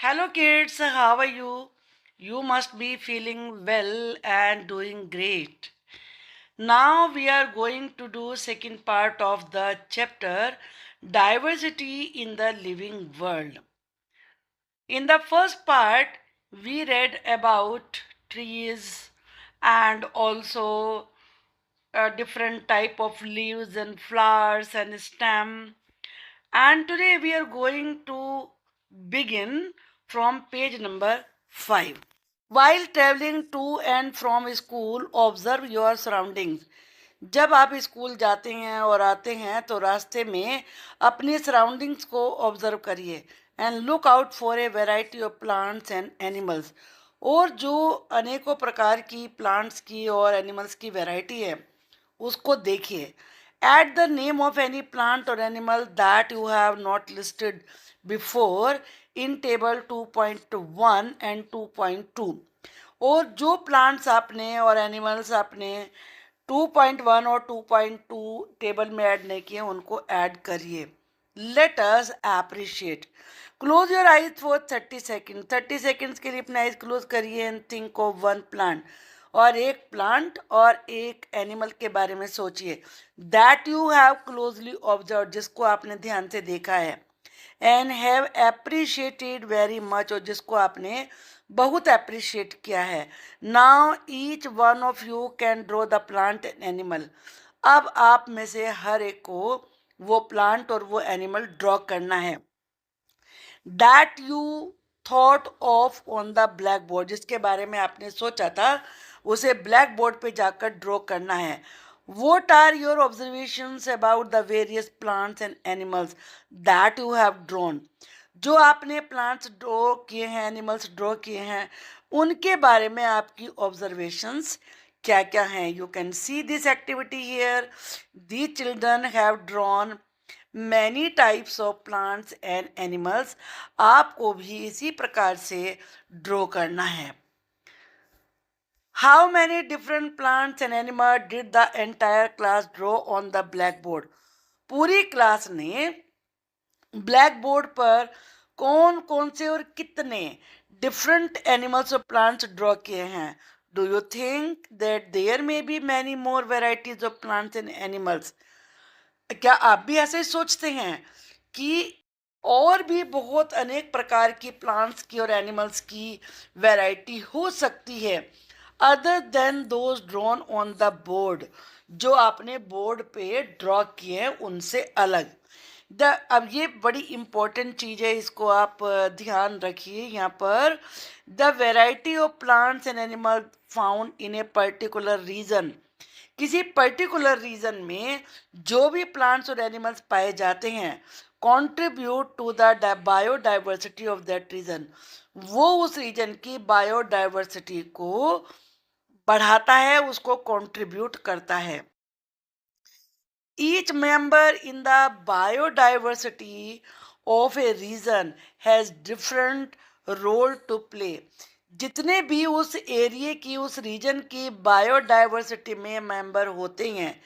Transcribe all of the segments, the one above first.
Hello, kids. How are you? You must be feeling well and doing great. Now we are going to do second part of the chapter Diversity in the Living World. In the first part, we read about trees and also a different type of leaves and flowers and stem. And today we are going to begin from page number 5. While traveling to and from school, observe your surroundings. जब आप school जाते हैं और आते हैं तो रास्ते में अपनी सराउंडिंग्स को ऑब्जर्व करिए and look out for a variety of plants and animals. और जो अनेकों प्रकार की प्लांट्स की और एनिमल्स की वैरायटी है उसको देखिए। Add the name of any plant और animal that you have not listed before in table 2.1 and 2.2। और जो प्लांट्स आपने और एनिमल्स आपने 2.1 और 2.2 टेबल में ऐड नहीं किए उनको ऐड करिए। Let us appreciate. Close your eyes for 30 second. 30 seconds के लिए अपने आइज क्लोज करिए and think of one plant. और एक प्लांट और एक एनिमल के बारे में सोचिए that you have closely observe, जिसको आपने ध्यान से देखा है and have appreciated very much, और जिसको आपने बहुत अप्रिशिएट किया है। Now each one of you can draw the plant and animal. अब आप में से हर एक को वो प्लांट और वो एनिमल ड्रॉ करना है that you thought of on the black board, जिसके बारे में आपने सोचा था उसे ब्लैक बोर्ड पे जाकर ड्रॉ करना है। What are your observations about the various plants and animals that you have drawn. जो आपने प्लांट्स ड्रॉ किए हैं, एनिमल्स ड्रॉ किए हैं, उनके बारे में आपकी ऑब्जर्वेशंस क्या क्या हैं। You can see this activity here. The children have drawn many types of plants and animals. आपको भी इसी प्रकार से ड्रॉ करना है। How many different plants and animal did the entire class draw on the black board. पूरी class ने black board पर कौन कौन से और कितने डिफरेंट एनिमल्स और प्लांट्स ड्रॉ किए हैं। Do you think that there may be many more varieties of plants and animals. क्या आप भी ऐसे ही सोचते हैं कि और भी बहुत अनेक प्रकार की प्लांट्स की और एनिमल्स की वैरायटी हो सकती है other than those drawn on the board, जो आपने बोर्ड पे ड्रॉ किए हैं उनसे अलग। अब ये बड़ी इंपॉर्टेंट चीज़ है, इसको आप ध्यान रखिए। यहाँ पर the variety of plants and animal found in a particular region, किसी पर्टिकुलर रीजन में जो भी प्लांट्स और एनिमल्स पाए जाते हैं contribute to the biodiversity of that region, वो उस रीजन की बायोडाइवर्सिटी को बढ़ाता है, उसको कंट्रीब्यूट करता है। Each member in the biodiversity of a region has different role to play. जितने भी उस एरिया की, उस रीजन की बायोडाइवर्सिटी में मेंबर होते हैं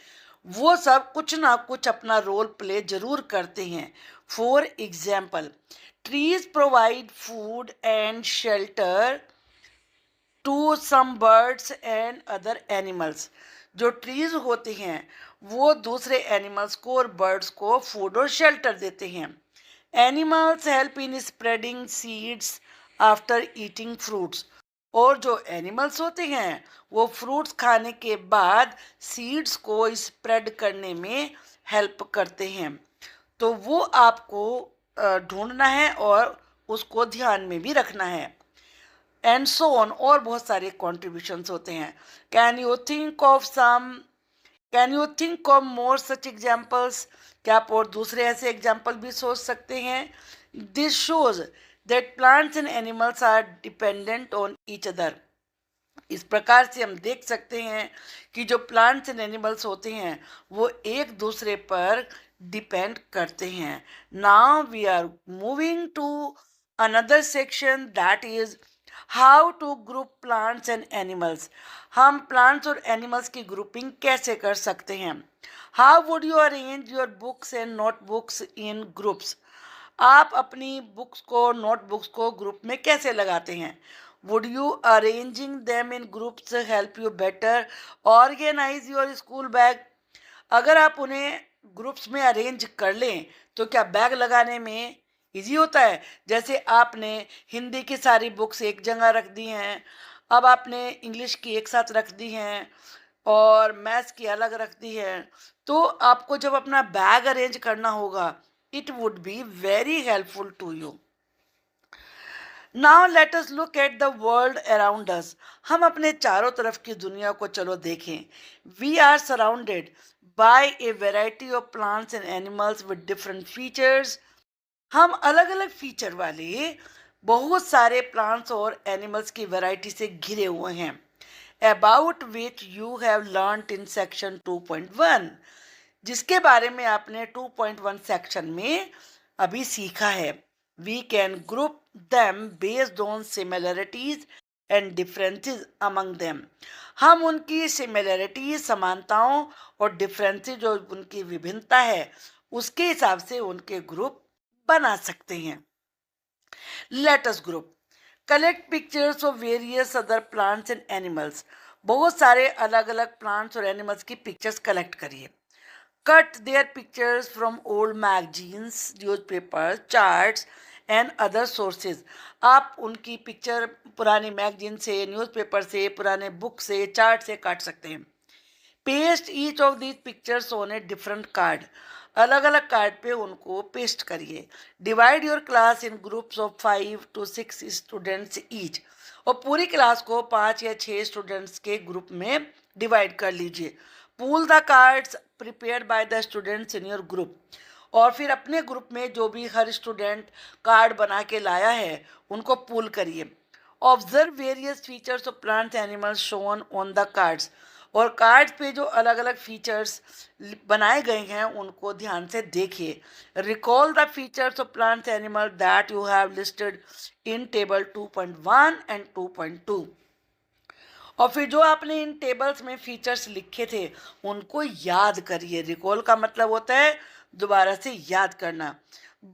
वो सब कुछ ना कुछ अपना रोल प्ले जरूर करते हैं। For example, trees provide food and shelter to some birds and other animals. जो ट्रीज होते हैं वो दूसरे एनिमल्स को और बर्ड्स को फूड और शेल्टर देते हैं। Animals help in spreading seeds after eating fruits. और जो एनिमल्स होते हैं वो फ्रूट्स खाने के बाद सीड्स को स्प्रेड करने में हेल्प करते हैं। तो वो आपको ढूंढना है और उसको ध्यान में भी रखना है। एंड सो ऑन, और बहुत सारे कॉन्ट्रीब्यूशंस होते हैं। Can you think of some, can you think of more such examples. क्या आप और दूसरे ऐसे एग्जाम्पल भी सोच सकते हैं। This shows that plants and animals are dependent on each other. इस प्रकार से हम देख सकते हैं कि जो प्लांट्स एंड एनिमल्स होते हैं वो एक दूसरे पर डिपेंड करते हैं। Now we are moving to another section that is how to group plants and animals. हम प्लांट्स और एनिमल्स की ग्रुपिंग कैसे कर सकते हैं। How would you arrange your books and notebooks in groups. आप अपनी बुक्स को, नोटबुक्स को ग्रुप में कैसे लगाते हैं? Would you arranging them in groups help you better organise your school bag? अगर आप उन्हें ग्रुप्स में अरेंज कर लें तो क्या बैग लगाने में इजी होता है? जैसे आपने हिंदी की सारी बुक्स एक जगह रख दी हैं, अब आपने इंग्लिश की एक साथ रख दी हैं और मैथ्स की अलग रख दी है, तो आपको जब अपना बैग अरेंज करना होगा, it would be very helpful to you. Now let us look at the world around us. हम अपने चारों तरफ की दुनिया को चलो देखें। We are surrounded by a variety of plants and animals with different features. हम अलग अलग फीचर वाले बहुत सारे प्लांट्स और एनिमल्स की वैरायटी से घिरे हुए हैं, about which you have learned in section 2.1, जिसके बारे में आपने 2.1 सेक्शन में अभी सीखा है। We can group them based on similarities and differences among them. हम उनकी सिमिलरिटीज, समानताओं और डिफरेंसेस, जो उनकी विभिन्नता है, उसके हिसाब से उनके ग्रुप बना सकते हैं। Let us group collect pictures of various other plants and animals. बहुत सारे अलग अलग प्लांट्स और एनिमल्स की पिक्चर्स कलेक्ट करिए। Cut their pictures from old magazines, newspapers, charts and other sources. आप उनकी पिक्चर पुरानी मैगजीन से, न्यूज़पेपर से, पुराने बुक से, चार्ट से काट सकते हैं। Paste each of these pictures on a different card. अलग अलग कार्ड पे उनको पेस्ट करिए। Divide your class in groups of 5 to 6 students each. और पूरी क्लास को 5 या 6 स्टूडेंट्स के ग्रुप में डिवाइड कर लीजिए। Pool the cards prepared by the students in your group. और फिर अपने ग्रुप में जो भी हर स्टूडेंट कार्ड बना के लाया है, उनको पूल करिए। Observe various features of plants animals shown on the cards. और कार्ड्स पे जो अलग अलग फीचर्स बनाए गए हैं, उनको ध्यान से देखिए। Recall the features of plants animal that you have listed in table 2.1 and 2.2। और फिर जो आपने इन टेबल्स में फीचर्स लिखे थे, उनको याद करिए। रिकॉल का मतलब होता है दोबारा से याद करना।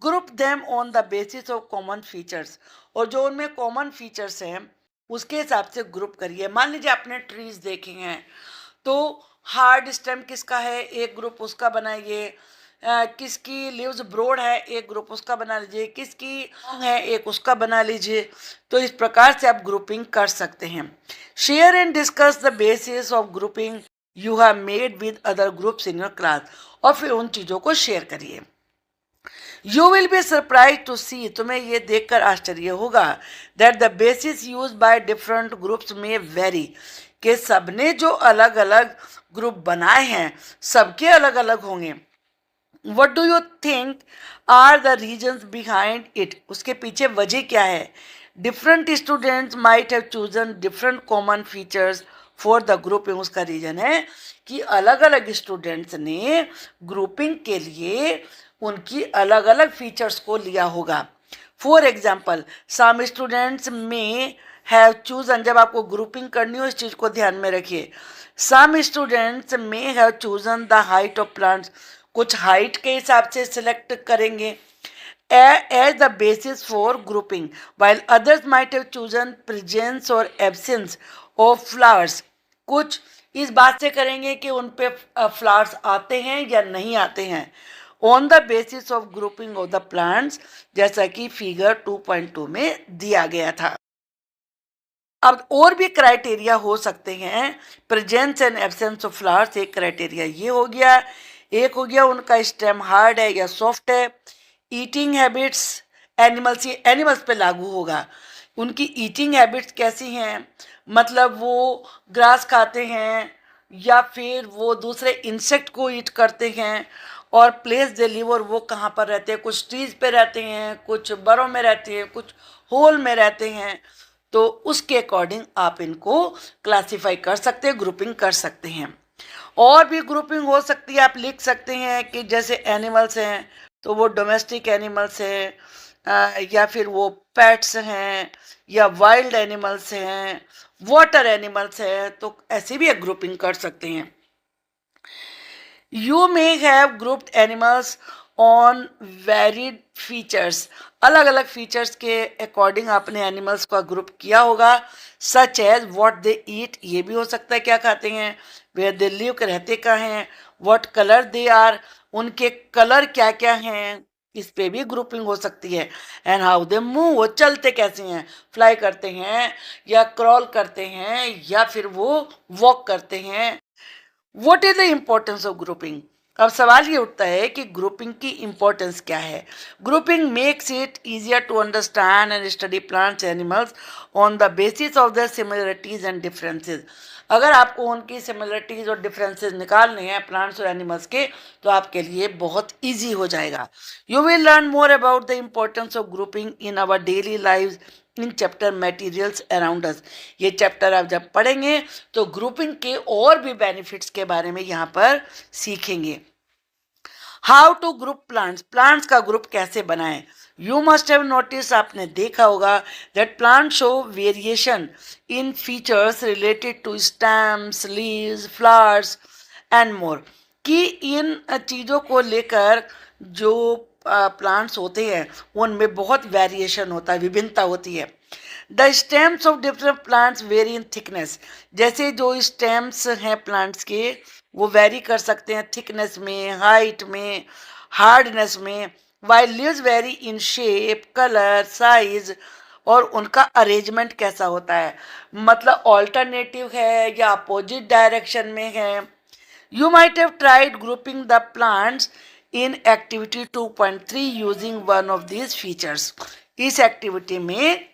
Group them on the basis of common features. और जो उनमें कॉमन फीचर्स हैं, उसके हिसाब से ग्रुप करिए। मान लीजिए आपने ट्रीज देखे हैं, तो हार्ड स्टेम किसका है, एक ग्रुप उसका बनाइए। किसकी लीव्स ब्रॉड है, एक ग्रुप उसका बना लीजिए। किसकी है, एक उसका बना लीजिए। तो इस प्रकार से आप ग्रुपिंग कर सकते हैं। Share and discuss the basis of grouping you have made with other groups in your class. और फिर उन चीज़ों को शेयर करिए। You will be surprise to see, तुम्हें ये देखकर आश्चर्य होगा, that the basis use by different groups में वेरी, कि सबने जो अलग अलग ग्रुप बनाए हैं, सबके अलग अलग होंगे। What do you think are the reasons behind it, उसके पीछे वजह क्या है? Different students might have chosen different common features for the grouping. उसका रीजन है कि अलग अलग स्टूडेंट्स ने ग्रुपिंग के लिए उनकी अलग अलग फीचर्स को लिया होगा। फॉर एग्जाम्पल, सम स्टूडेंट्स में हैव चूजन, जब आपको ग्रुपिंग करनी हो इस चीज़ को ध्यान में रखिए। सम स्टूडेंट्स में have chosen the height of plants, कुछ हाइट के हिसाब से सिलेक्ट करेंगे as the basis for grouping, while others might have chosen presence or absence of flowers। कुछ इस बात से करेंगे कि उन पे फ्लावर्स आते हैं या नहीं आते हैं, on the basis of grouping of the plants, जैसा कि फिगर 2.2 में दिया गया था। अब और भी क्राइटेरिया हो सकते हैं। Presence and absence of flowers एक क्राइटेरिया ये हो गया। एक हो गया उनका स्टेम हार्ड है या सॉफ्ट है। ईटिंग हैबिट्स, एनिमल्स, ये एनिमल्स पे लागू होगा। उनकी ईटिंग हैबिट्स कैसी हैं, मतलब वो ग्रास खाते हैं या फिर वो दूसरे इंसेक्ट को ईट करते हैं। और प्लेस दे लिव, और वो कहाँ पर रहते हैं, कुछ ट्रीज पे रहते हैं, कुछ बरों में रहते हैं, कुछ होल में रहते हैं। तो उसके अकॉर्डिंग आप इनको क्लासीफाई कर सकते हैं, ग्रुपिंग कर सकते हैं। और भी ग्रुपिंग हो सकती है। आप लिख सकते हैं कि जैसे एनिमल्स हैं तो वो डोमेस्टिक एनिमल्स हैं, या फिर वो पेट्स हैं, या वाइल्ड एनिमल्स हैं, वाटर एनिमल्स हैं, तो ऐसे भी एक ग्रुपिंग कर सकते हैं। You may have grouped animals on varied features, अलग अलग फीचर्स के अकॉर्डिंग आपने एनिमल्स का ग्रुप किया होगा, सच एज व्हाट दे ईट, ये भी हो सकता है क्या खाते हैं, वेयर दे लिव, रहते कहाँ हैं, व्हाट कलर दे आर, उनके कलर क्या क्या हैं, इस पे भी ग्रुपिंग हो सकती है, एंड हाउ दे मूव, वो चलते कैसे हैं, फ्लाई करते हैं या क्रॉल करते हैं या फिर वो वॉक करते हैं, what is the importance of grouping. अब सवाल ये उठता है कि ग्रुपिंग की इंपॉर्टेंस क्या है। Grouping makes it easier to understand and study plants animals on the basis of the similarities and differences. अगर आपको उनकी सिमिलरिटीज और डिफरेंसेस निकालने हैं प्लांट्स और एनिमल्स के, तो आपके लिए बहुत ईजी हो जाएगा। You will learn more about the importance of grouping in our daily life in chapter materials around us. ये चैप्टर आप जब पढ़ेंगे तो ग्रुपिंग के और भी बेनिफिट्स के बारे में यहाँ पर सीखेंगे। How to group plants, plants का ग्रुप कैसे बनाएं। यू मस्ट हैव नोटिस, आपने देखा होगा, that plant show variation in features related to stems, leaves, flowers and more, कि इन चीज़ों को लेकर जो प्लांट्स होते हैं उनमें बहुत वेरिएशन होता है, विभिन्नता होती है। The stems of different plants very in thickness, जैसे जो स्टेम्स हैं प्लांट्स के वो वेरी कर सकते हैं थिकनेस में, हाइट में, हार्डनेस में, while leaves very in shape, colour, size, और उनका अरेंजमेंट कैसा होता है, मतलब ऑल्टरनेटिव है या अपोजिट डायरेक्शन में है। You might have tried grouping the plants in activity 2.3 using one of these features. इस एक्टिविटी में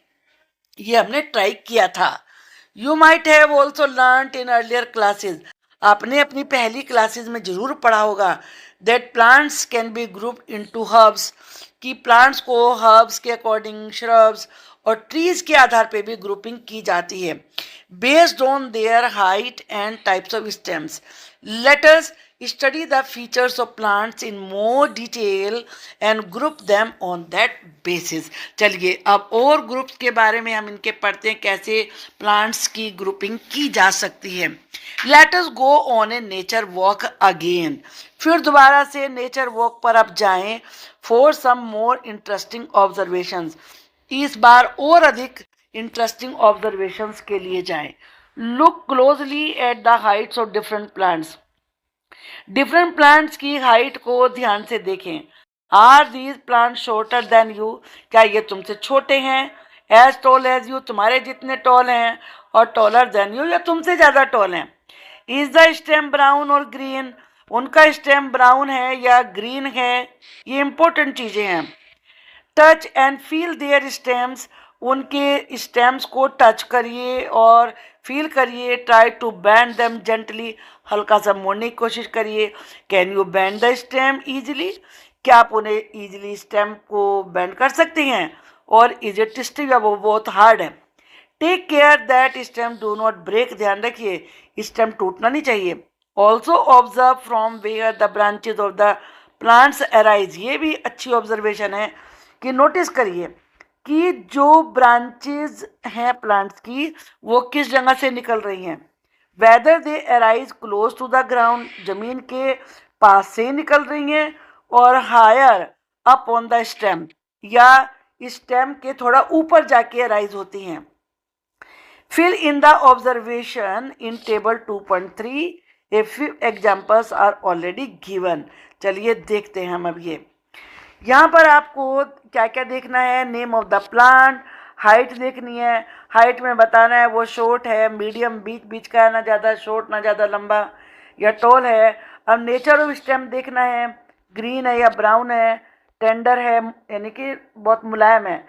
ये हमने ट्राई किया था। You might have also learnt in earlier classes. आपने अपनी पहली क्लासेस में जरूर पढ़ा होगा that plants can be grouped into herbs, कि प्लांट्स को हर्ब्स के अकॉर्डिंग, श्रब्स और ट्रीज के आधार पे भी ग्रुपिंग की जाती है based on their height and types of stems. Let us study the features of plants in more detail and group them on that basis. चलिए अब और ग्रुप्स के बारे में हम इनके पढ़ते हैं, कैसे प्लांट्स की ग्रुपिंग की जा सकती है। Let us go on a nature walk again, फिर दोबारा से नेचर वॉक पर आप जाएं for some more interesting observations, इस बार और अधिक इंटरेस्टिंग ऑब्जर्वेशंस के लिए जाएं। Look closely at the heights of different plants, different plants की हाइट को ध्यान से देखें। Are these plant shorter than you, क्या ये तुमसे छोटे हैं, एज टॉल एज यू, तुम्हारे जितने टॉल हैं, और टॉलर देन यू, या तुमसे ज़्यादा टॉल हैं। इज द स्टेम ब्राउन और ग्रीन, उनका स्टेम ब्राउन है या ग्रीन है, ये इंपॉर्टेंट चीज़ें हैं। Touch and feel their stems, उनके स्टेम्स को टच करिए और फील करिए। Try to bend them gently, हल्का सा मोड़ने की कोशिश करिए। Can you bend the stem easily, क्या आप उन्हें ईजिली स्टेम को बैंड कर सकते हैं, और इज इट स्टिफ, या वो बहुत हार्ड है। Take care that stem do not break, ध्यान रखिए स्टेम टूटना नहीं चाहिए। Also observe from where the branches of the plants arise, ये भी अच्छी ऑब्जर्वेशन है कि नोटिस करिए कि जो ब्रांचेज हैं प्लांट्स की वो किस जगह से निकल रही हैं। Whether they arise close to the ground, जमीन के पास से निकल रही हैं, और higher up on the stem, या स्टेम के थोड़ा ऊपर जाके अराइज होती हैं। Fill in the observation in table 2.3, a few examples are already given. चलिए देखते हैं हम अब ये, यहाँ पर आपको क्या क्या देखना है। Name of the plant, height देखनी है, हाइट में बताना है वो शॉर्ट है, मीडियम, बीच बीच का है, ना ज़्यादा शॉर्ट ना ज़्यादा लंबा, या टॉल है। अब नेचर ऑफ स्टेम देखना है, ग्रीन है या ब्राउन है, टेंडर है यानी कि बहुत मुलायम है,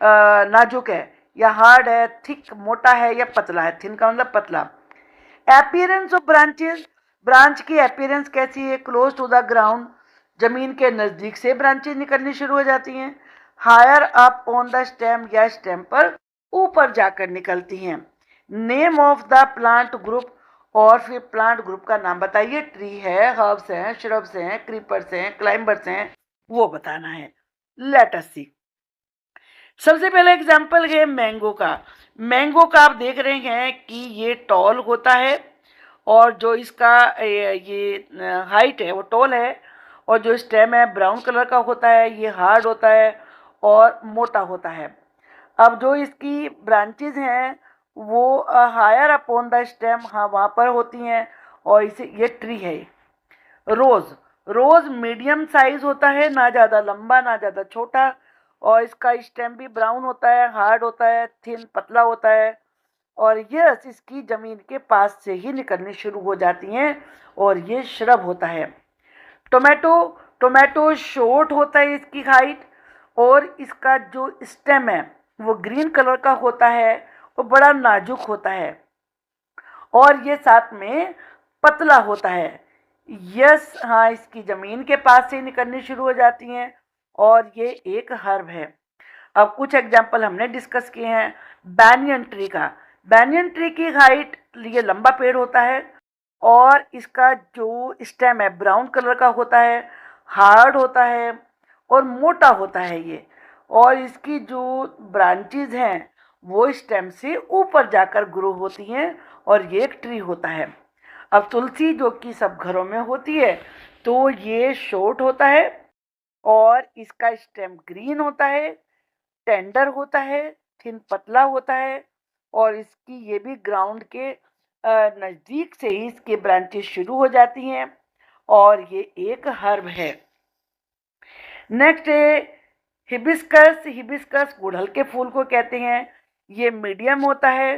नाजुक है, या हार्ड है, थिक मोटा है, या पतला है, थिन का मतलब पतला। अपीयरेंस ऑफ ब्रांचेस, ब्रांच की अपीयरेंस कैसी है, क्लोज टू द ग्राउंड, जमीन के नज़दीक से ब्रांचेज निकलनी शुरू हो जाती हैं, higher up on the stem, या स्टेम पर ऊपर जाकर निकलती हैं। Name of the plant group, और फिर प्लांट ग्रुप का नाम बताइए। ट्री है, हर्ब्स हैं, श्रब्स हैं, क्रीपर्स हैं, क्लाइंबर्स हैं, वो बताना है। लेट अस सी, सबसे पहले एग्जाम्पल है मैंगो का। मैंगो का आप देख रहे हैं कि ये टॉल होता है, और जो इसका ये हाइट है वो टॉल है, और जो स्टेम है ब्राउन कलर का होता है, ये हार्ड होता है और मोटा होता है। अब जो इसकी ब्रांचेज हैं वो हायर अपॉन द स्टेम, हाँ वहाँ पर होती हैं, और इसे ये ट्री है। रोज, रोज मीडियम साइज होता है, ना ज़्यादा लंबा ना ज़्यादा छोटा, और इसका स्टेम भी ब्राउन होता है, हार्ड होता है, थिन पतला होता है, और ये इसकी ज़मीन के पास से ही निकलनी शुरू हो जाती हैं, और ये श्रब होता है। टोमेटो, टोमेटो शॉर्ट होता है इसकी हाइट, और इसका जो स्टेम है वो ग्रीन कलर का होता है, वो बड़ा नाजुक होता है, और ये साथ में पतला होता है। यस, हाँ इसकी ज़मीन के पास से निकलनी शुरू हो जाती हैं, और ये एक हर्ब है। अब कुछ एग्जाम्पल हमने डिस्कस किए हैं। बैनियन ट्री का, बैनियन ट्री की हाइट, ये लंबा पेड़ होता है, और इसका जो स्टेम है ब्राउन कलर का होता है, हार्ड होता है और मोटा होता है ये, और इसकी जो ब्रांचेज हैं वो स्टेम से ऊपर जाकर ग्रो होती हैं, और ये एक ट्री होता है। अब तुलसी जो कि सब घरों में होती है, तो ये शॉर्ट होता है, और इसका स्टेम ग्रीन होता है, टेंडर होता है, थिन पतला होता है, और इसकी ये भी ग्राउंड के नज़दीक से ही इसके ब्रांचेस शुरू हो जाती हैं, और ये एक हर्ब है। नेक्स्ट है हिबिस्कस। हिबिस्कस गुड़हल के फूल को कहते हैं। ये मीडियम होता है,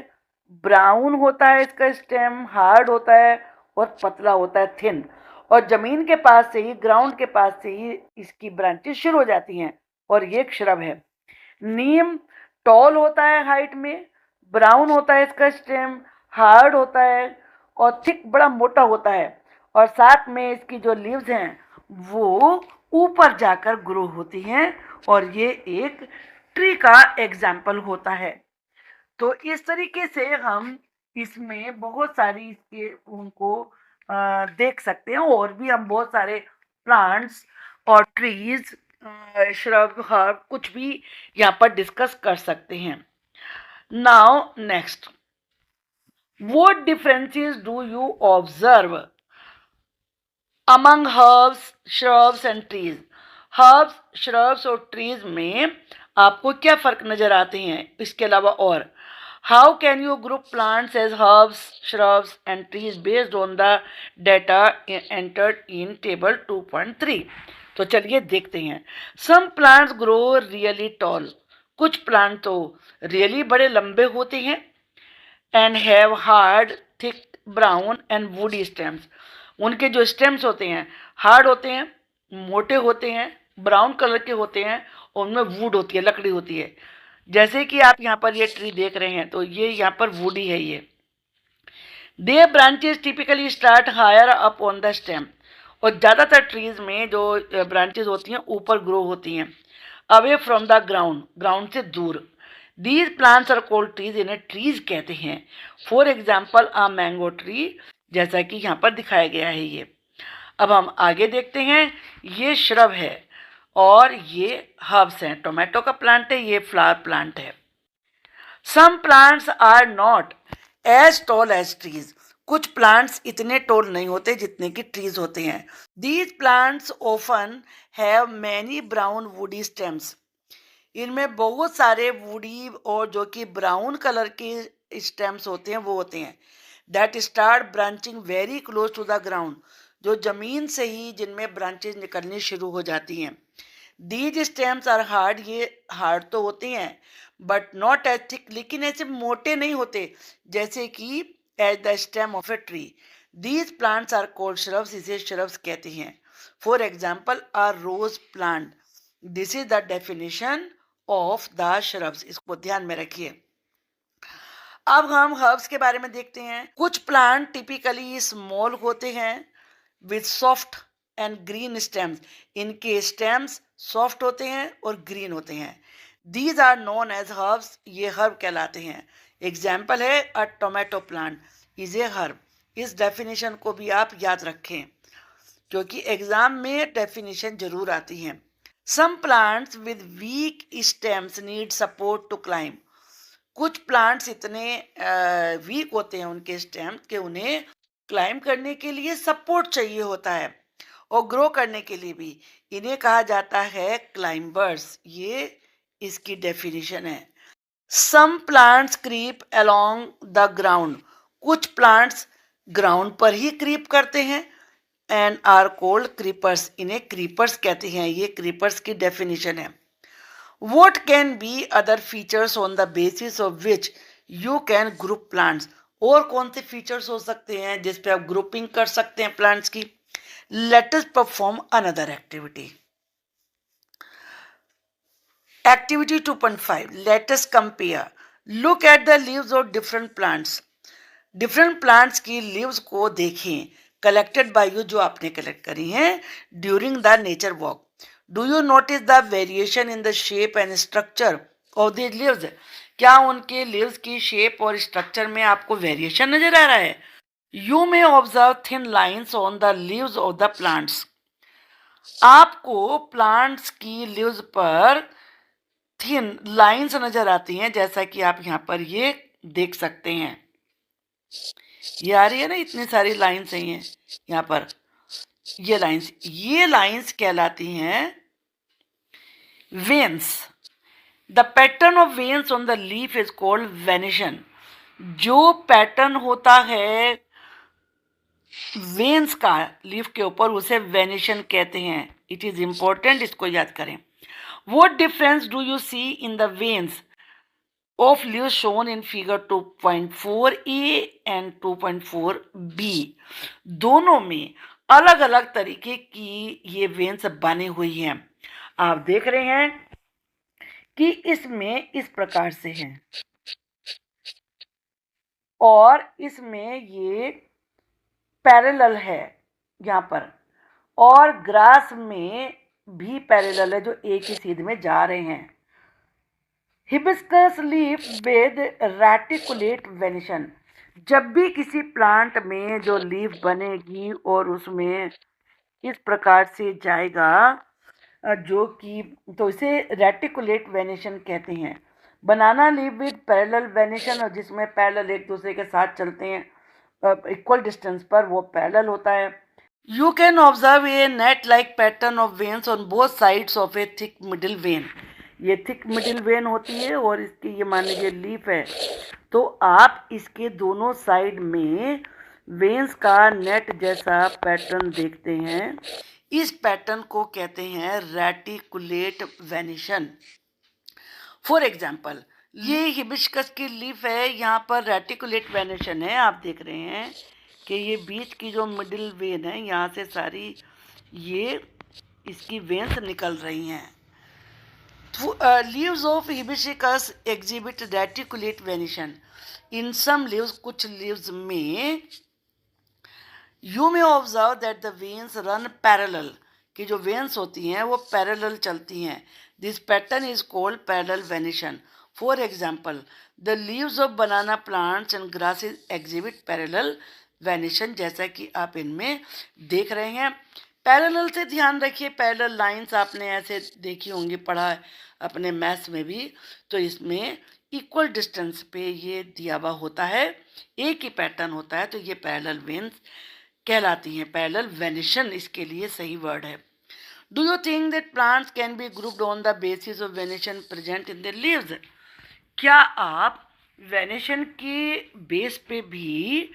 ब्राउन होता है, इसका स्टेम हार्ड होता है और पतला होता है, थिन, और ज़मीन के पास से ही, ग्राउंड के पास से ही इसकी ब्रांचेस शुरू हो जाती हैं, और ये एक श्रब है। नीम टॉल होता है हाइट में, ब्राउन होता है इसका स्टेम, हार्ड होता है और थिक, बड़ा मोटा होता है, और साथ में इसकी जो लीव्स हैं वो ऊपर जाकर ग्रो होती हैं, और ये एक ट्री का एग्जाम्पल होता है। तो इस तरीके से हम इसमें बहुत सारी इसके उनको देख सकते हैं, और भी हम बहुत सारे प्लांट्स और ट्रीज, श्रब, हर्ब, कुछ भी यहाँ पर डिस्कस कर सकते हैं। Now next, what differences do you observe among herbs, shrubs and trees? Herbs, shrubs और ट्रीज में आपको क्या फर्क नजर आते हैं? इसके अलावा और how can you group plants as herbs, shrubs and trees based on the data entered in table 2.3? तो चलिए देखते हैं। Some plants grow really tall, कुछ प्लांट तो रियली बड़े लंबे होते हैं, and have hard, thick, brown and woody stems. उनके जो स्टेम्स होते हैं हार्ड होते हैं, मोटे होते हैं, ब्राउन कलर के होते हैं, और उनमें वुड होती है, लकड़ी होती है। जैसे कि आप यहाँ पर ये ट्री देख रहे हैं, तो ये यहाँ पर वुडी है ये। They branches typically start higher up on the stem, और ज़्यादातर ट्रीज में जो ब्रांचेस होती हैं ऊपर ग्रो होती हैं, away from the ground, ground से दूर। These plants are called trees, इन्हें ट्रीज कहते हैं। For example a mango tree, जैसा कि यहाँ पर दिखाया गया है ये। अब हम आगे देखते हैं। ये श्रब है और ये हर्ब्स हैं। टोमेटो का प्लांट है, ये फ्लावर प्लांट है। Some plants are not as tall as trees, कुछ प्लांट्स इतने टॉल नहीं होते जितने कि ट्रीज होते हैं। These plants often have many brown woody stems, इनमें बहुत सारे वुडी और जो कि ब्राउन कलर के स्टेम्स होते हैं वो होते हैं। That start branching very close to the ground, जो जमीन से ही जिनमें ब्रांचेज निकलनी शुरू हो जाती हैं। दीज स्टेम्स आर हार्ड, ये हार्ड तो होते हैं, बट नॉट एज थिक, लेकिन ऐसे मोटे नहीं होते जैसे कि as the stem of a tree. These plants are called shrubs, इसे श्रब्स कहते हैं। For example a rose plant, this is the definition of the shrubs, इसको ध्यान में रखिए। अब हम हर्ब्स के बारे में देखते हैं। कुछ प्लांट टिपिकली स्मॉल होते हैं with soft and green stems, इनके स्टेम्स सॉफ्ट होते हैं और ग्रीन होते हैं। These are known as herbs, ये हर्ब कहलाते हैं। एग्जाम्पल है a tomato plant is a herb. इस डेफिनेशन को भी आप याद रखें क्योंकि एग्जाम में डेफिनेशन जरूर आती हैं। Some plants with weak stems need support to climb, कुछ प्लांट्स इतने वीक होते हैं उनके स्टेम के उन्हें क्लाइंब करने के लिए सपोर्ट चाहिए होता है। और ग्रो करने के लिए भी। इन्हें कहा जाता है क्लाइंबर्स। ये इसकी डेफिनेशन है। Some plants creep along the ground, कुछ प्लांट्स ग्राउंड पर ही क्रीप करते हैं एंड आर कोल्ड क्रीपर्स, इन्हें क्रीपर्स कहते हैं। ये क्रीपर्स की डेफिनेशन है। What can be other features on the basis of which you can group plants? और कौन से फीचर्स हो सकते हैं जिस पे आप ग्रुपिंग कर सकते हैं प्लांट्स की? Let us perform another activity. Activity 2.5. Let us compare. Look at the leaves of different plants. Different plants की लीव्स को देखें, कलेक्टेड बाय यू, जो आपने कलेक्ट करी हैं during the nature walk. Do you notice the variation in the shape and structure of the leaves? क्या उनके leaves की शेप और स्ट्रक्चर में आपको वेरिएशन नजर आ रहा है? You may observe thin lines on the leaves of the plants. आपको प्लांट्स की लीव्स पर थिन लाइन्स नजर आती हैं, जैसा कि आप यहाँ पर ये देख सकते हैं। ये आ रही है ना, इतनी सारी लाइन्स हैं ये यहाँ पर। ये लाइन्स कहलाती हैं veins. The pattern of veins on the leaf is called venation. जो पैटर्न होता है वेन्स का लीफ के ऊपर, उसे वेनिशन कहते हैं। इट इज इंपॉर्टेंट, इसको याद करें। What difference do you see in the veins of leaves shown in figure 2.4a and 2.4b? दोनों में अलग अलग तरीके की ये वेन्स बनी हुई हैं। आप देख रहे हैं कि इसमें इस प्रकार से है और इसमें ये पैरेलल है यहाँ पर, और ग्रास में भी पैरेलल है जो एक ही सीध में जा रहे हैं। Hibiscus leaf with reticulate venation. जब भी किसी प्लांट में जो लीफ बनेगी और उसमें इस प्रकार से जाएगा, जो कि तो इसे रेटिकुलेट वेनिशन कहते हैं। Banana leaf with parallel venation, और जिसमें पैरेलल एक दूसरे के साथ चलते हैं इक्वल डिस्टेंस पर, वो पैरेलल होता है। You can observe a net like pattern of veins on both sides of A thick middle when. ये थिक मिडिल वेन होती है और इसकी ये मान लीजिए लीफ है, तो आप इसके दोनों साइड में वेन्स का नेट जैसा पैटर्न देखते हैं। इस पैटर्न को कहते हैं रेटिकुलेट वेनिशन। फॉर एग्जाम्पल, ये हिबिस्कस की लीफ है, यहाँ पर रेटिकुलेट वेनिशन है। आप देख रहे हैं कि ये बीच की जो मिडिल वेन है, यहाँ से सारी ये इसकी वेन्स निकल रही हैं। Leaves of hibiscus exhibit reticulate venetion. In some leaves, कुछ leaves में you may observe that the veins run parallel, कि जो veins होती हैं वो parallel चलती हैं। This pattern is called parallel venetion. For example, the leaves of banana plants and grasses exhibit parallel venation, जैसा कि आप इनमें देख रहे हैं। पैरेलल से ध्यान रखिए, पैरेलल लाइंस आपने ऐसे देखी होंगी, पढ़ा है अपने मैथ्स में भी। तो इसमें इक्वल डिस्टेंस पे ये दिया हुआ होता है, एक ही पैटर्न होता है, तो ये पैरेलल वेन्स कहलाती हैं। पैरेलल वेनिशन इसके लिए सही वर्ड है। Do you think that plants can be grouped on the basis of venation present in the leaves? क्या आप वेनिशन के बेस पे भी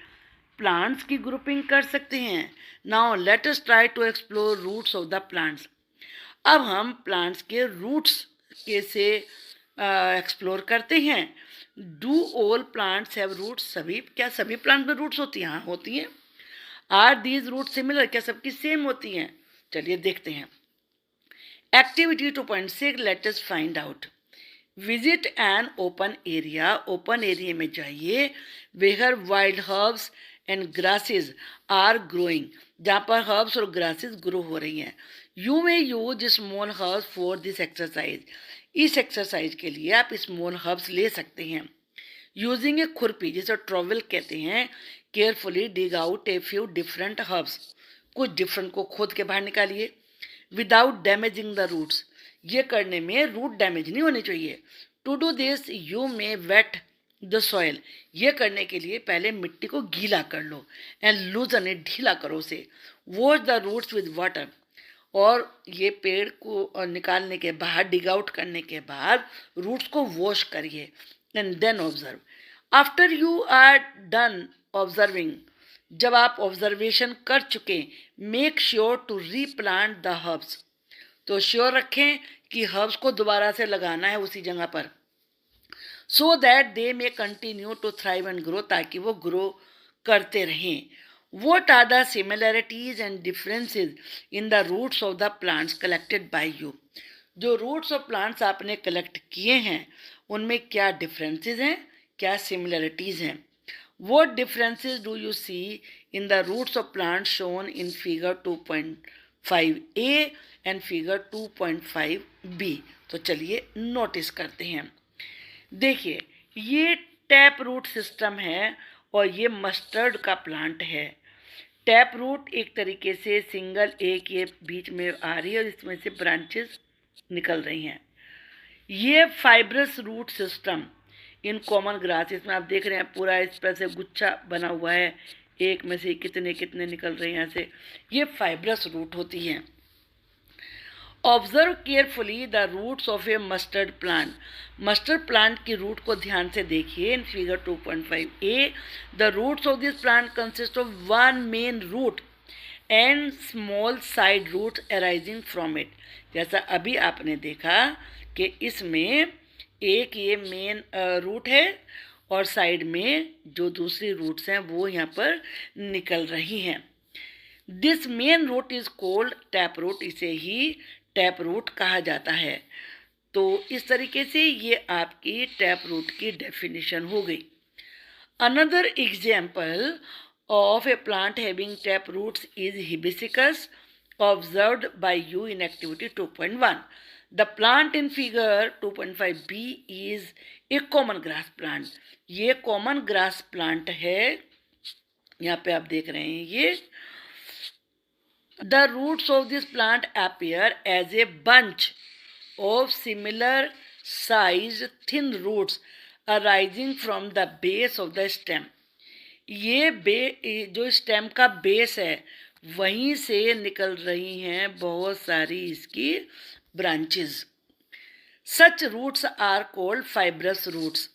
प्लांट्स की ग्रुपिंग कर सकते हैं? Now let us try to explore roots of the plants. अब हम प्लांट्स के रूट्स के से एक्सप्लोर करते हैं। Do all plants have roots? क्या सभी प्लांट में रूट्स होती हैं? हाँ, होती हैं। Are these roots similar? क्या सबकी सेम होती हैं? चलिए देखते हैं। Activity 2.6, let us find out. Visit an open area. Open area में जाइए where wild herbs and grasses are growing, जहाँ पर हर्ब्स और ग्रासेस ग्रो हो रही हैं। You may use small herbs for this exercise. इस एक्सरसाइज के लिए आप स्मॉल हर्ब्स ले सकते हैं। यूजिंग ए खुरपी, जिसे ट्रॉवेल कहते हैं, carefully dig out a few different herbs. कुछ डिफरेंट को खोद के बाहर निकालिए। विदाउट डैमेजिंग द रूट्स, ये करने में रूट डैमेज नहीं होनी चाहिए। To do this you may wet the soil. ये करने के लिए पहले मिट्टी को गीला कर लो एंड लूजन इट, ढीला करो उसे। Wash the roots with water, और ये पेड़ को निकालने के बाद, डिग आउट करने के बाद रूट्स को वॉश करिए and then observe. After you are done observing, जब आप ऑब्जर्वेशन कर चुके, make sure to replant the herbs, तो श्योर रखें कि हर्ब्स को दोबारा से लगाना है उसी जगह पर, so that they may continue to thrive and grow, ताकि वो ग्रो करते रहें। What are the similarities and differences in the roots of the plants collected by you, जो रूट्स ऑफ प्लांट्स आपने कलेक्ट किए हैं उनमें क्या डिफरेंसेस हैं, क्या सिमिलैरिटीज हैं। What differences do you see in the roots of plants shown in figure 2.5a and figure 2.5b, तो चलिए नोटिस करते हैं। देखिए, ये टैप रूट सिस्टम है और ये मस्टर्ड का प्लांट है। टैप रूट एक तरीके से सिंगल एक ये बीच में आ रही है और इसमें से ब्रांचेस निकल रही हैं। ये fibrous root system in common grass, इसमें आप देख रहे हैं पूरा इस पर से गुच्छा बना हुआ है, एक में से कितने कितने निकल रहे हैं यहाँ से, ये फाइब्रस रूट होती हैं। Observe carefully the roots of a mustard plant, mustard plant की रूट को ध्यान से देखिए। In figure 2.5a the roots of this plant consist of one main root and small side roots arising from it. जैसा अभी आपने देखा कि इसमें एक ये मेन रूट है और साइड में जो दूसरी रूट्स हैं वो यहाँ पर निकल रही हैं। This main root is called tap root, इसे ही टैप रूट कहा जाता है। तो इस तरीके से ये आपकी टैप रूट की डेफिनेशन हो गई। Another example of a plant having tap roots is hibiscus, observed by you in activity 2.1. The plant in figure 2.5b is a common grass plant. ये common grass plant है, यहाँ पे आप देख रहे हैं ये। The roots of this plant appear as a bunch of similar sized thin roots arising from the base of the stem. ये जो स्टेम का बेस है वहीं से निकल रही हैं बहुत सारी इसकी branches. Such roots are called fibrous roots.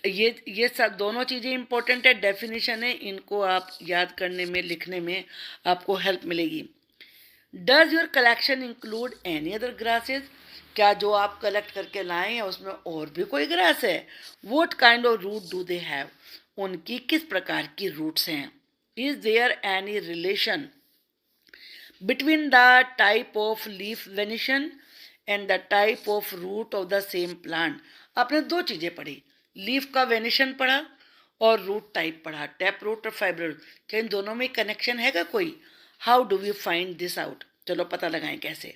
ये सब दोनों चीज़ें इंपॉर्टेंट है, डेफिनेशन है, इनको आप याद करने में, लिखने में आपको हेल्प मिलेगी। Does your collection include any other grasses, क्या जो आप कलेक्ट करके लाए हैं उसमें और भी कोई ग्रास है। What kind of root do they have, उनकी किस प्रकार की रूट्स हैं। Is there any relation between the type of leaf venation and the type of root of the same plant. आपने दो चीज़ें पढ़ी, लीफ का वेनिशन पढ़ा और रूट टाइप पढ़ा, टैप रूट और फाइबर रूट, क्या इन दोनों में कनेक्शन हैगा कोई। How do we find this out, चलो पता लगाएं कैसे।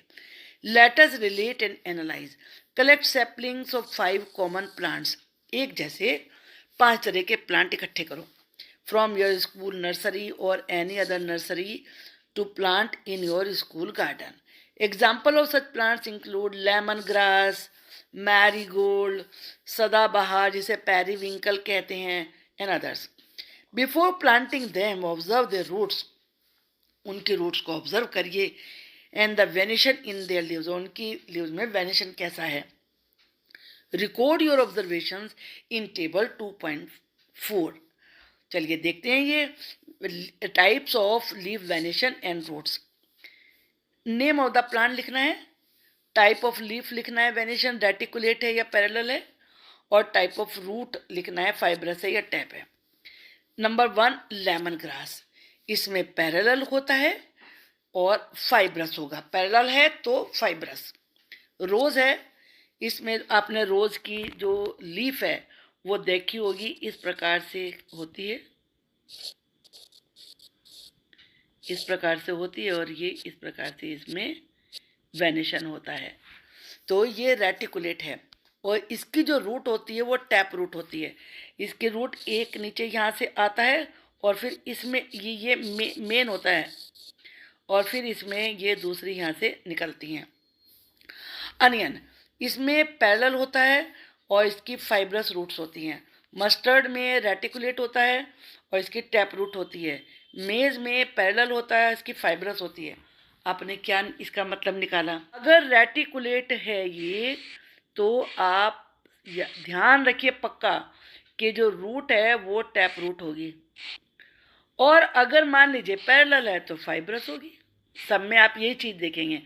Late us relate and analyse. Collect saplings of 5 common plants, एक जैसे 5 तरह के प्लांट इकट्ठे करो फ्रॉम योर स्कूल नर्सरी और any other nursery to plant in your school garden. Example of such plants include lemon grass, marigold, सदाबहार जिसे periwinkle कहते हैं, and others. Before planting them observe their roots, उनके roots को observe करिए, and the venation in their leaves, उनकी leaves में venation कैसा है। Record your observations in table 2.4। चलिए देखते हैं ये types of leave venation and roots. Name of the plant लिखना है, टाइप ऑफ लीफ लिखना है, वेनिशन रेटिकुलेट है या पैरेलल है, और टाइप ऑफ रूट लिखना है, फाइब्रस है या टैप है। नंबर 1 लेमन ग्रास, इसमें पैरेलल होता है और फाइब्रस होगा, पैरेलल है तो फाइब्रस। रोज है, इसमें आपने रोज की जो लीफ है वो देखी होगी, इस प्रकार से होती है, इस प्रकार से होती है, और ये इस प्रकार से इसमें वेनिशन होता है, तो ये रेटिकुलेट है। और इसकी जो रूट होती है वो टैप रूट होती है। इसकी रूट एक नीचे यहाँ से आता है और फिर इसमें ये मेन होता है और फिर इसमें ये दूसरी यहाँ से निकलती हैं। अनियन, इसमें पैरेलल होता है और इसकी फाइब्रस रूट्स होती हैं। मस्टर्ड में रेटिकुलेट होता है और इसकी टैप रूट होती है। मेज में पैरेलल होता है, इसकी फाइब्रस होती है। आपने क्या इसका मतलब निकाला? अगर रेटिकुलेट है ये, तो आप ध्यान रखिए पक्का कि जो रूट है वो टैप रूट होगी, और अगर मान लीजिए पैरेलल है तो फाइब्रस होगी। सब में आप यही चीज़ देखेंगे,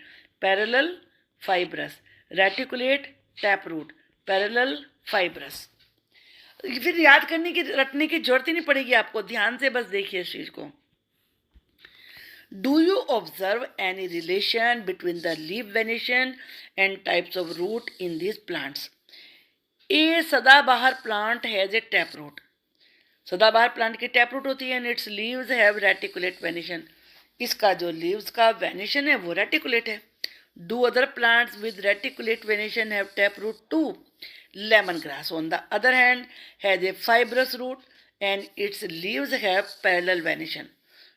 parallel fibrous, reticulate tap root, parallel fibrous. फिर याद करने की रटने की जरूरत ही नहीं पड़ेगी आपको, ध्यान से बस देखिए इस चीज़ को। Do you observe any relation between the leaf venation and types of root in these plants? A सदाबहार plant has a taproot. सदाबहार प्लांट की टैप रूट होती है and its leaves have reticulate venation. इसका जो लीव्स का venation है वो रेटिकुलेट है। Do other plants with reticulate venation have tap root too? Lemon grass on the other hand has a fibrous root and its leaves have parallel venation.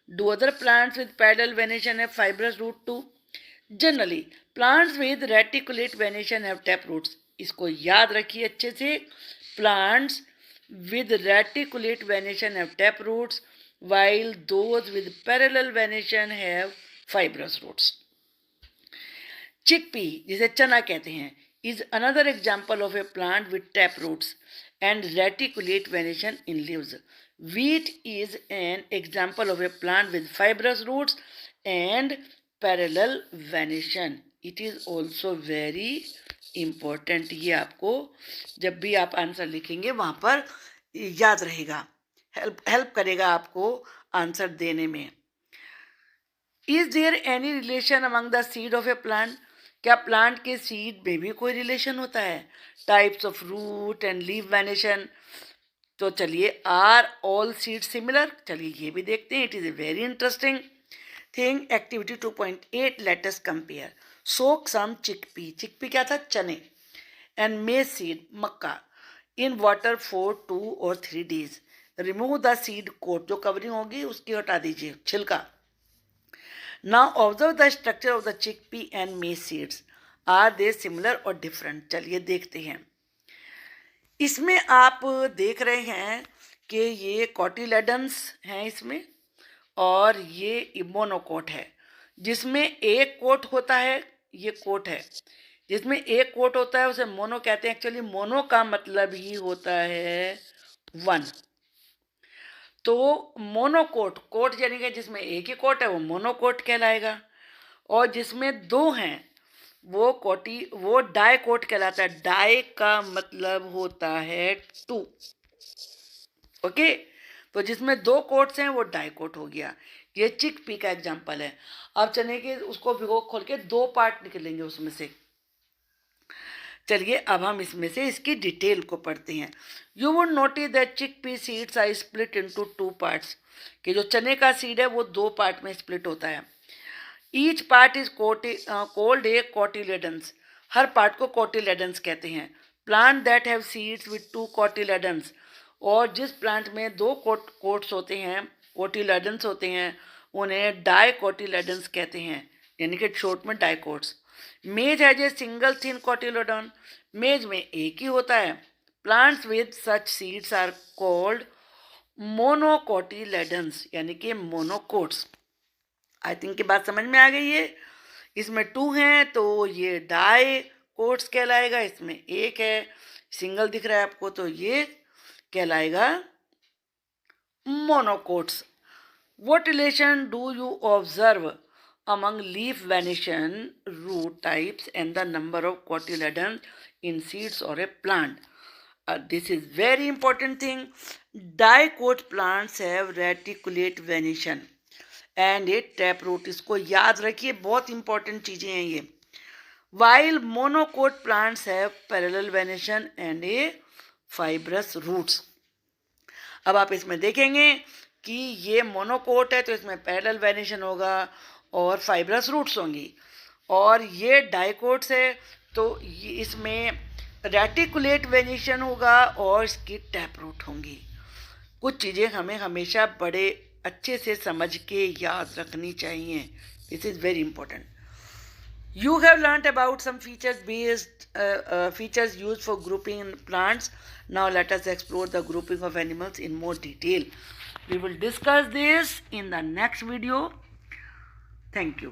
Do other plants with parallel venation have fibrous root too? Generally plants with reticulate venation have tap roots. इसको याद रखिए अच्छे से, plants with reticulate venation have tap roots, while those with parallel venation have fibrous roots. Chickpea, जिसे चना कहते हैं, is another example of a plant with tap roots and reticulate venation in leaves. Wheat is an example of a plant with fibrous roots and parallel venation. It is also very important, ये आपको जब भी आप answer लिखेंगे वहाँ पर याद रहेगा, हेल्प करेगा आपको आंसर देने में। Is there any relation among the seed of a plant? क्या प्लांट के सीड में भी कोई रिलेशन होता है? Types of root and leaf venation. तो चलिए, आर ऑल सीड सिमिलर? चलिए ये भी देखते हैं। It is a very interesting thing. Activity 2.8, let us compare. Soak some chickpea, chickpea क्या था? चने। एंड मेज सीड, मक्का, इन वाटर फॉर 2 और 3 days। Remove the seed coat, जो कवरिंग होगी उसकी हटा दीजिए, छिलका। Now observe the structure of the chickpea and maize seeds, are they similar or different? चलिए देखते हैं। इसमें आप देख रहे हैं कि ये कॉटिलेडन्स हैं इसमें, और ये मोनोकोट है। जिसमें एक कोट होता है, ये कोट है, जिसमें एक कोट होता है उसे मोनो कहते हैं। एक्चुअली मोनो का मतलब ही होता है 1। तो मोनोकोट, कोट यानी कि जिसमें एक ही कोट है वो मोनोकोट कहलाएगा, और जिसमें 2 हैं वो डाई कोट कहलाता है। डाई का मतलब होता है 2। ओके, तो जिसमें 2 कोट्स हैं वो डाई कोट हो गया। ये चिकपी का एग्जाम्पल है। अब चने के उसको भिगो खोल के 2 पार्ट निकलेंगे उसमें से। चलिए अब हम इसमें से इसकी डिटेल को पढ़ते हैं। You would notice that chickpea seeds are split into 2 parts, कि जो चने का सीड है वो 2 पार्ट में स्प्लिट होता है। Each part is cold A cotyledons, her part को कॉटिलेडन्स कहते हैं। Plant that have seeds with 2 cotyledons, और जिस प्लांट में 2 कोट्स होते हैं, कोटिलेडन्स होते हैं, उन्हें डाई कोटिलेडन्स कहते हैं, यानी कि शॉर्ट में dicots. Maize has a single thin cotyledon, maize में एक ही होता है। Plants with such seeds are called monocotyledons, यानी कि मोनोकोट्स। आई थिंक की बात समझ में आ गई है। इसमें 2 हैं तो ये डाई कोट्स कहलाएगा, इसमें एक है सिंगल दिख रहा है आपको तो ये कहलाएगा monocots. What relation do you observe among leaf venation, root types and the number of cotyledons in seeds or a plant? This is very important thing. Dicot plants have reticulate venation and a taproot. इसको याद रखिए, बहुत important चीज़ें हैं ये। While monocot plants have parallel venation and a fibrous roots. अब आप इसमें देखेंगे कि ये मोनोकोट है तो इसमें पैरेलल वेनिशन होगा और फाइब्रस रूट्स होंगी, और ये डाइकोट्स है तो इसमें रेटिकुलेट वेनिशन होगा और इसकी टैप रूट होंगी। कुछ चीज़ें हमें हमेशा बड़े अच्छे से समझ के याद रखनी चाहिए। This is very important. You have learnt about some features used for grouping in plants. Now let us explore the grouping of animals in more detail. We will discuss this in the next video. Thank you.